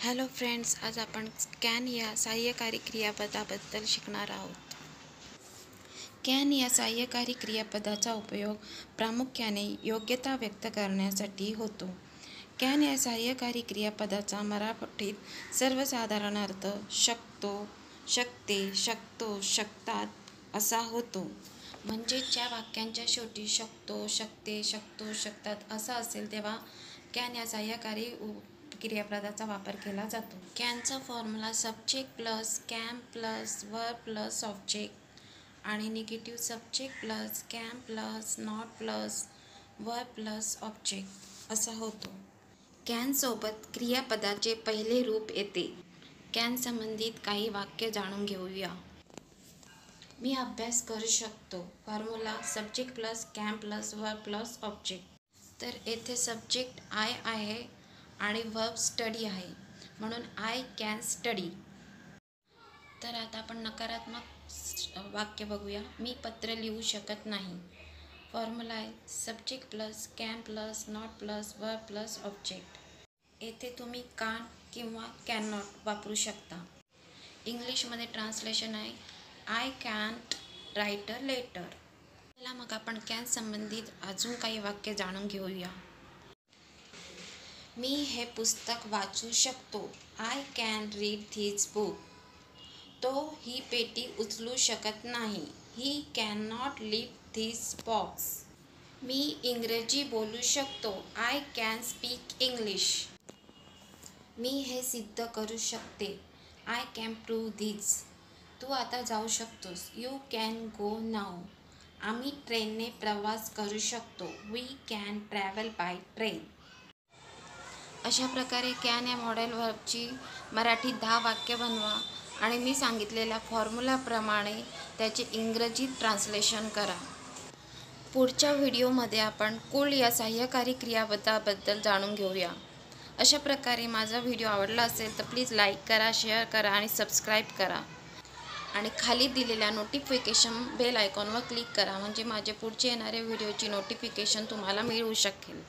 Hello friends, आज आपण can या सहाय्यकारी क्रियापदाबद्दल शिकणार आहोत. कॅन या सहाय्यकारी क्रियापदाचा उपयोग प्रामुख्याने योग्यता व्यक्त करण्यासाठी होतो. कॅन या सहाय्यकारी क्रियापदाचा मराठीत सर्वसाधारण अर्थ शकतो, शकते, शकतो, शकतात असा होतो. म्हणजे ज्या वाक्यांच्या शेवटी शकतो, शकते, शकतो, शकतात असा असेल तेव्हा कॅन या सहाय्यकारी क्रियापदाचा वापर केला जातो. कॅनचा formula subject plus can plus verb plus object आणि negative subject plus can plus not plus verb plus object असा होतो. कॅन सोबत क्रियापदाचे पहिले रूप येते. कॅन संबंधित काही वाक्य जाणून घेऊया. मी अभ्यास करू शकतो. Formula subject plus can plus verb plus object. तर येथे सब्जेक्ट आय आहे आणि वर्ब स्टडी आहे, म्हणून आय कॅन स्टडी. तर आता आपण नकारात्मक वाक्य बघूया. मी पत्र लिहू शकत नाही. फॉर्म्युला आहे subject plus can plus not plus verb plus object. येथे तुम्ही कान किंवा कॅन नॉट वापरू शकता. इंग्लिशमध्ये ट्रान्सलेशन आहे I can't write a letter. चला मग आपण कॅन संबंधित अजून काही वाक्य जाणून घेऊया. मी हे पुस्तक वाचू शकतो. I can read this book. तो ही पेटी उचलू शकत नाही. He can not lift this box. मी इंग्रजी बोलू शकतो. I can speak English. मी हे सिद्ध करू शकते. I can prove this. तू आता जाऊ शकतोस. You can go now. आम्ही ट्रेनने प्रवास करू शकतो. We can travel by train. अशा प्रकारे कॅन या मॉडेल व्हर्बची मराठीत 10 वाक्य बनवा आणि मी सांगितलेल्या फॉर्म्युलाप्रमाणे त्याचे इंग्रजीत ट्रान्सलेशन करा. पुढच्या व्हिडिओमध्ये आपण कुल या सहाय्यकारी क्रियापदाबद्दल जाणून घेऊया. अशा प्रकारे माझा व्हिडिओ आवडला असेल तर प्लीज लाईक करा, शेअर करा आणि सबस्क्राईब करा. आणि खाली दिलेल्या नोटिफिकेशन बेल आयकॉनवर क्लिक करा, म्हणजे माझे पुढचे येणारे व्हिडिओची नोटिफिकेशन तुम्हाला मिळू शकेल.